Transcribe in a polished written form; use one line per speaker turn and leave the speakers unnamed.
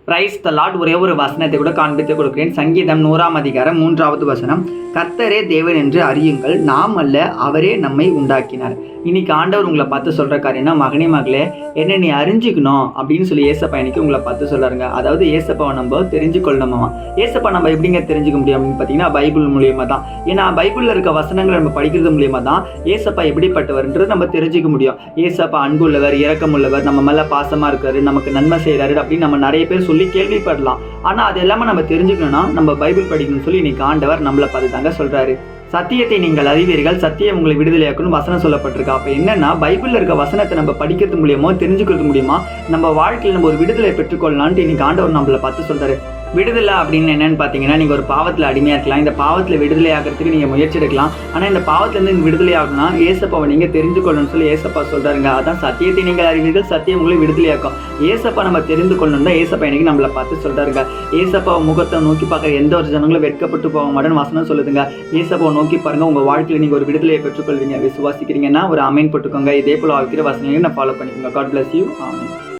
Praise the Lord. ஒரே ஒரு வசனத்தை கூட காண்பித்து கொடுக்கிறேன். சங்கீதம் 100 அதிகாரம் 3வது வசனம். கர்த்தரே தேவன் என்று அறியுங்கள், நாம் அல்ல அவரே நம்மை உண்டாக்கினார். இன்னைக்கு ஆண்டவர் உங்களை பார்த்து சொல்ற காரியம்னா, மகனே மகளே என்ன நீ அறிஞ்சுக்கணும் அப்படின்னு சொல்லி ஏசப்பா இன்னைக்கு உங்களை பார்த்து சொல்றாருங்க. அதாவது ஏசப்பாவை நம்ம தெரிஞ்சுக்கொள்ளணுமா. ஏசப்பா நம்ம எப்படிங்க தெரிஞ்சுக்க முடியும் அப்படின்னு பார்த்தீங்கன்னா, பைபிள் மூலியமா தான். ஏன்னா பைபிளில் இருக்க வசனங்களை நம்ம படிக்கிறது மூலியமா தான் ஏசப்பா எப்படிப்பட்டவர்ன்றது நம்ம தெரிஞ்சுக்க முடியும். ஏசப்பா அன்பு உள்ளவர், இரக்கம் உள்ளவர், நம்ம மேல பாசமா இருக்காரு, நமக்கு நன்மை செய்யறாரு அப்படின்னு நம்ம நிறைய பேர் சொல்லி கேள்விப்படலாம். ஆனா அது எல்லாமே நம்ம தெரிஞ்சுக்கணும்னா நம்ம பைபிள் படிக்கணும்னு சொல்லி இன்னைக்கு ஆண்டவர் நம்மளை பார்த்து தாங்க சொல்றாரு. சத்தியத்தை நீங்கள் அறிவீர்கள், சத்தியம் உங்களை விடுதலையாக்கணும் வசனம் சொல்லப்பட்டிருக்கா. அப்போ என்னன்னா, பைபிளில் இருக்க வசனத்தை நம்ம படிக்கிறது மூலியமோ தெரிஞ்சுக்கிறது மூலியமா நம்ம வாழ்க்கையில் நம்ம ஒரு விடுதலை பெற்றுக்கொள்ளலான்ட்டு இன்னைக்கு ஆண்டவர் நம்மளை பார்த்து சொல்றாரு. விடுதலை அப்படின்னு என்னன்னு பார்த்தீங்கன்னா, நீங்கள் ஒரு பாவத்தில் அடிமையாக இருக்கலாம். இந்த பாவத்தில் விடுதலை ஆகிறதுக்கு நீங்கள் முயற்சி எடுக்கலாம். ஆனால் இந்த பாவத்திலேருந்து நீங்கள் விடுதலை ஆகணும்னா ஏசப்பாவை நீங்கள் தெரிஞ்சுக்கொள்ளணும்னு சொல்லி ஏசப்பா சொல்கிறாருங்க. அதான் சத்தியத்தை நீங்கள் அறிவீர்கள், சத்தியம் உங்களை விடுதலையாக்கும். ஏசப்பா நம்ம தெரிந்து கொள்ளணும் தான் ஏசப்பா இன்னைக்கு நம்மளை பார்த்து சொல்கிறாருங்க. ஏசப்பாவை முகத்தை நோக்கி பார்க்குற எந்த ஒரு ஜனங்களும் வெட்கப்பட்டு போக மாட்டேன்னு வசனம் சொல்லுதுங்க. ஏசப்பாவை நோக்கி பாருங்க, உங்கள் வாழ்க்கையில் நீங்கள் ஒரு விடுதலையை பெற்றுக்கொள்வீங்க. விசுவாசிக்கிறீங்கன்னா ஒரு அமீன் போட்டுக்கோங்க. இதே போல் வாழ்க்கிற வசனங்களை நான் ஃபாலோ பண்ணிக்கோங்க. God bless you. ஆமென்.